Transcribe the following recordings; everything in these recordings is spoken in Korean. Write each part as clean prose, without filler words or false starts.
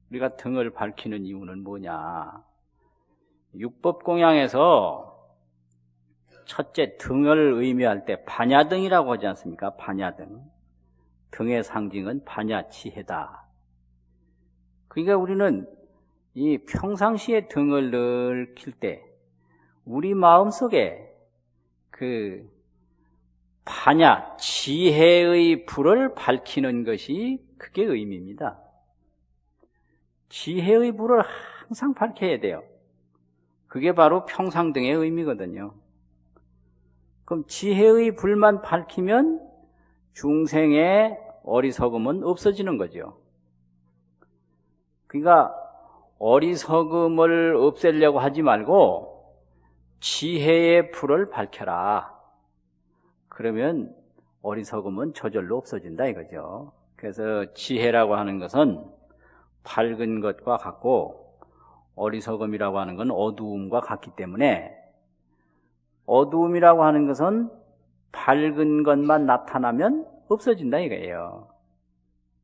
우리가 등을 밝히는 이유는 뭐냐? 육법공양에서 첫째 등을 의미할 때 반야등이라고 하지 않습니까? 반야등. 등의 상징은 반야치해다. 그러니까 우리는 이 평상시에 등을 늘 킬 때 우리 마음속에 그 반야, 지혜의 불을 밝히는 것이 그게 의미입니다. 지혜의 불을 항상 밝혀야 돼요. 그게 바로 평상등의 의미거든요. 그럼 지혜의 불만 밝히면 중생의 어리석음은 없어지는 거죠. 그러니까 어리석음을 없애려고 하지 말고 지혜의 불을 밝혀라. 그러면 어리석음은 저절로 없어진다 이거죠. 그래서 지혜라고 하는 것은 밝은 것과 같고 어리석음이라고 하는 건 어두움과 같기 때문에 어두움이라고 하는 것은 밝은 것만 나타나면 없어진다 이거예요.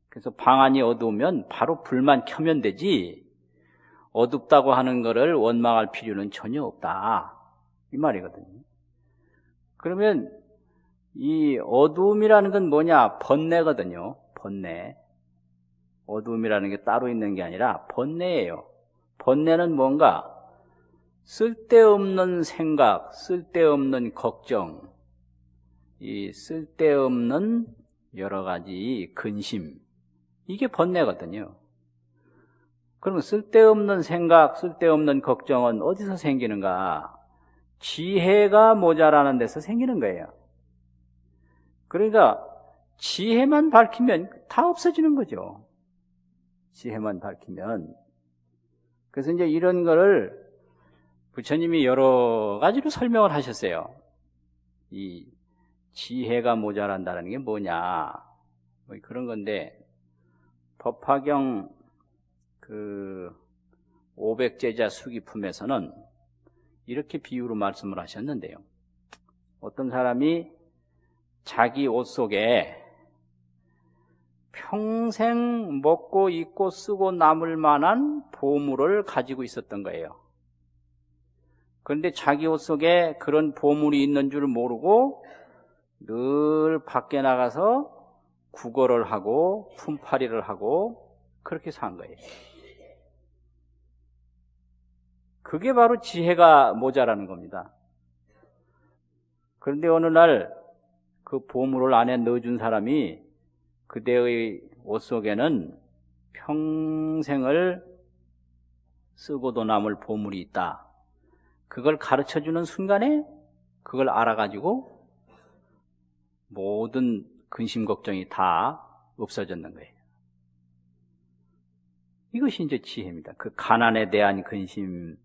그래서 방 안이 어두우면 바로 불만 켜면 되지 어둡다고 하는 것을 원망할 필요는 전혀 없다 이 말이거든요. 그러면 이 어두움이라는 건 뭐냐? 번뇌거든요. 번뇌. 어두움이라는 게 따로 있는 게 아니라 번뇌예요. 번뇌는 뭔가 쓸데없는 생각, 쓸데없는 걱정, 이 쓸데없는 여러 가지 근심, 이게 번뇌거든요. 그러면 쓸데없는 생각, 쓸데없는 걱정은 어디서 생기는가? 지혜가 모자라는 데서 생기는 거예요. 그러니까 지혜만 밝히면 다 없어지는 거죠. 지혜만 밝히면. 그래서 이제 이런 거를 부처님이 여러 가지로 설명을 하셨어요. 이 지혜가 모자란다는 게 뭐냐? 뭐 그런 건데 법화경 그 500제자 수기품에서는 이렇게 비유로 말씀을 하셨는데요. 어떤 사람이 자기 옷 속에 평생 먹고 입고 쓰고 남을 만한 보물을 가지고 있었던 거예요. 그런데 자기 옷 속에 그런 보물이 있는 줄 모르고 늘 밖에 나가서 구걸을 하고 품팔이를 하고 그렇게 산 거예요. 그게 바로 지혜가 모자라는 겁니다. 그런데 어느 날 그 보물을 안에 넣어준 사람이 그대의 옷 속에는 평생을 쓰고도 남을 보물이 있다. 그걸 가르쳐주는 순간에 그걸 알아가지고 모든 근심 걱정이 다 없어졌는 거예요. 이것이 이제 지혜입니다. 그 가난에 대한 근심,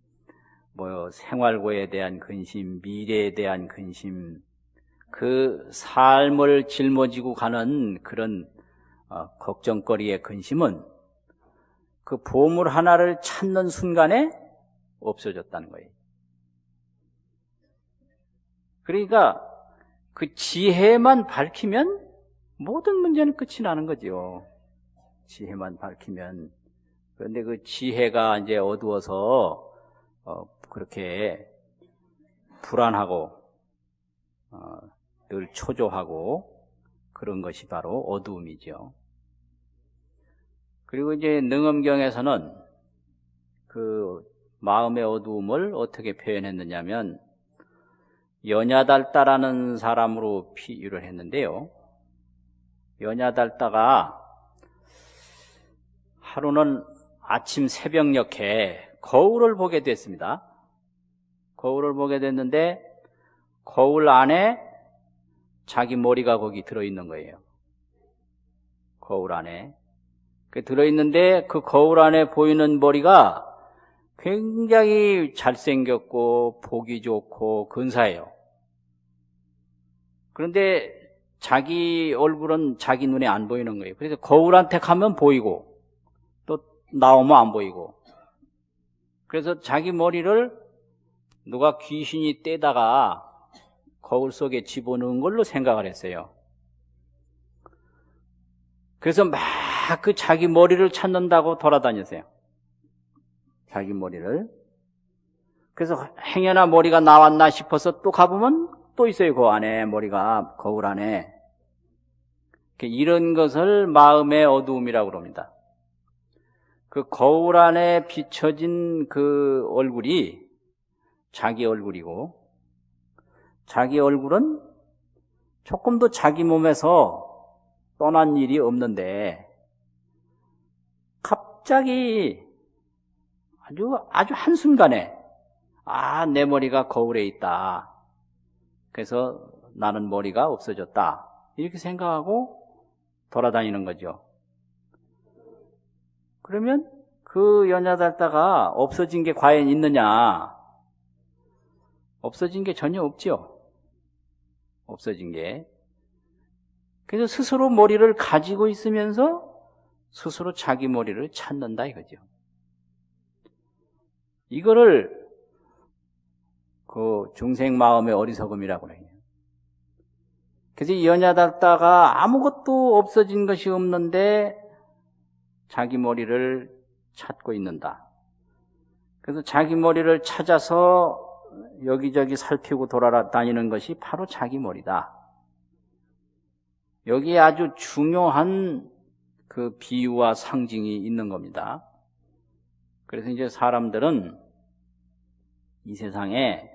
생활고에 대한 근심, 미래에 대한 근심, 그 삶을 짊어지고 가는 그런 걱정거리의 근심은 그 보물 하나를 찾는 순간에 없어졌다는 거예요. 그러니까 그 지혜만 밝히면 모든 문제는 끝이 나는 거죠. 지혜만 밝히면. 그런데 그 지혜가 이제 어두워서 그렇게 불안하고 늘 초조하고 그런 것이 바로 어두움이죠. 그리고 이제 능엄경에서는 그 마음의 어두움을 어떻게 표현했느냐면 연야달다라는 사람으로 비유를 했는데요. 연야달다가 하루는 아침 새벽녘에 거울을 보게 됐습니다. 거울을 보게 됐는데 거울 안에 자기 머리가 거기 들어있는 거예요. 거울 안에. 들어있는데 그 거울 안에 보이는 머리가 굉장히 잘생겼고 보기 좋고 근사해요. 그런데 자기 얼굴은 자기 눈에 안 보이는 거예요. 그래서 거울한테 가면 보이고 또 나오면 안 보이고. 그래서 자기 머리를 누가 귀신이 떼다가 거울 속에 집어넣은 걸로 생각을 했어요. 그래서 막 다 그 자기 머리를 찾는다고 돌아다녔어요. 자기 머리를. 그래서 행여나 머리가 나왔나 싶어서 또 가보면 또 있어요. 그 안에 머리가, 거울 안에. 이런 것을 마음의 어두움이라고 그럽니다. 그 거울 안에 비춰진 그 얼굴이 자기 얼굴이고, 자기 얼굴은 조금도 자기 몸에서 떠난 일이 없는데 갑자기 아주 한순간에 내 머리가 거울에 있다. 그래서 나는 머리가 없어졌다. 이렇게 생각하고 돌아다니는 거죠. 그러면 그 연야달다가 없어진 게 과연 있느냐? 없어진 게 전혀 없죠. 없어진 게. 그래서 스스로 머리를 가지고 있으면서 스스로 자기 머리를 찾는다 이거죠. 이거를 그 중생 마음의 어리석음이라고 해요. 그래서 이 연야달다가 아무것도 없어진 것이 없는데 자기 머리를 찾고 있는다. 그래서 자기 머리를 찾아서 여기저기 살피고 돌아다니는 것이 바로 자기 머리다. 여기에 아주 중요한 그 비유와 상징이 있는 겁니다. 그래서 이제 사람들은 이 세상에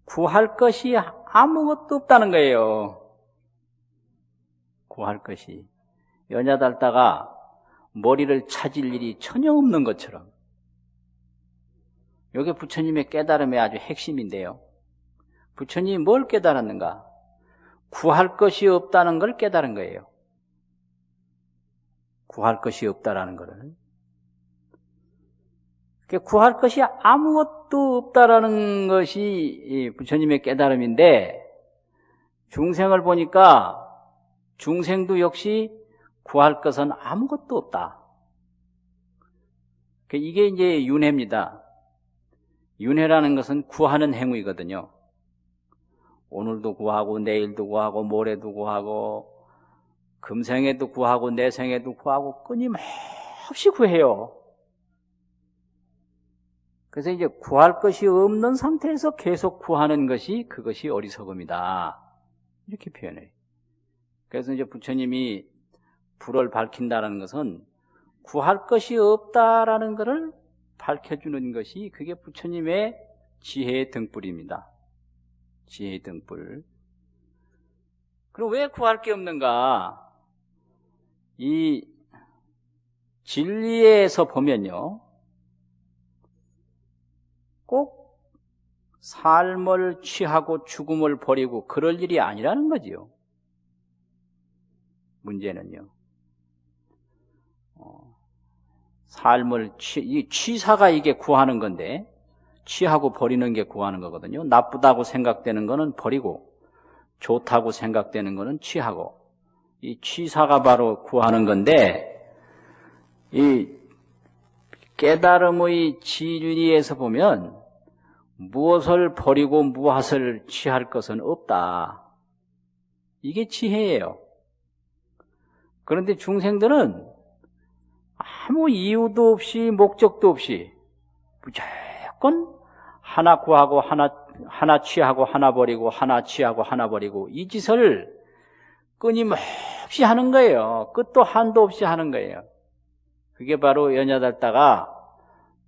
구할 것이 아무것도 없다는 거예요. 구할 것이. 연야달다가 머리를 찾을 일이 전혀 없는 것처럼. 이게 부처님의 깨달음의 아주 핵심인데요. 부처님이 뭘 깨달았는가? 구할 것이 없다는 걸 깨달은 거예요. 구할 것이 없다라는 거를. 구할 것이 아무것도 없다라는 것이 부처님의 깨달음인데, 중생을 보니까 중생도 역시 구할 것은 아무것도 없다. 이게 이제 윤회입니다. 윤회라는 것은 구하는 행위거든요. 오늘도 구하고 내일도 구하고 모레도 구하고 금생에도 구하고 내생에도 구하고 끊임없이 구해요. 그래서 이제 구할 것이 없는 상태에서 계속 구하는 것이 그것이 어리석음이다. 이렇게 표현해요. 그래서 이제 부처님이 불을 밝힌다는 것은 구할 것이 없다라는 것을 밝혀주는 것이 그게 부처님의 지혜의 등불입니다. 지혜의 등불. 그럼 왜 구할 게 없는가? 이 진리에서 보면요, 꼭 삶을 취하고 죽음을 버리고 그럴 일이 아니라는 거지요. 문제는요. 삶을 이 취사가 이게 구하는 건데, 취하고 버리는 게 구하는 거거든요. 나쁘다고 생각되는 거는 버리고, 좋다고 생각되는 거는 취하고, 이 취사가 바로 구하는 건데, 이 깨달음의 진리에서 보면 무엇을 버리고 무엇을 취할 것은 없다. 이게 지혜예요. 그런데 중생들은 아무 이유도 없이 목적도 없이 무조건 하나 구하고 하나 취하고 하나 버리고 하나 취하고 하나 버리고 이 짓을 끊임없이 하는 거예요. 끝도 한도 없이 하는 거예요. 그게 바로 연야달다가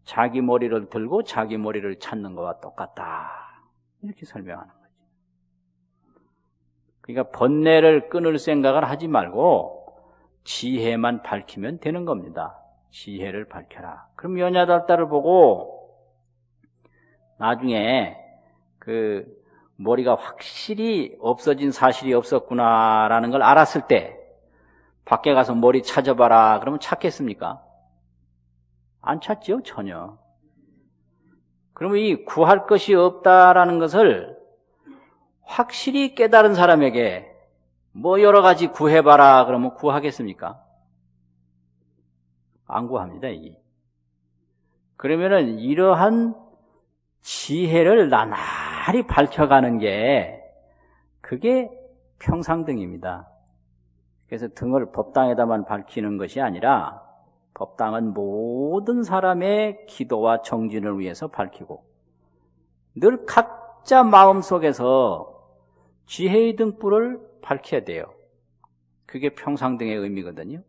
자기 머리를 들고 자기 머리를 찾는 것과 똑같다. 이렇게 설명하는 거죠. 그러니까 번뇌를 끊을 생각을 하지 말고 지혜만 밝히면 되는 겁니다. 지혜를 밝혀라. 그럼 연야달다를 보고 나중에 그 머리가 확실히 없어진 사실이 없었구나라는 걸 알았을 때 밖에 가서 머리 찾아봐라 그러면 찾겠습니까? 안 찾죠, 전혀. 그러면 이 구할 것이 없다라는 것을 확실히 깨달은 사람에게 뭐 여러 가지 구해봐라 그러면 구하겠습니까? 안 구합니다, 이게. 그러면은 이러한 지혜를 나날이 밝혀가는 게 그게 평상등입니다. 그래서 등을 법당에다만 밝히는 것이 아니라 법당은 모든 사람의 기도와 정진을 위해서 밝히고 늘 각자 마음속에서 지혜의 등불을 밝혀야 돼요. 그게 평상등의 의미거든요.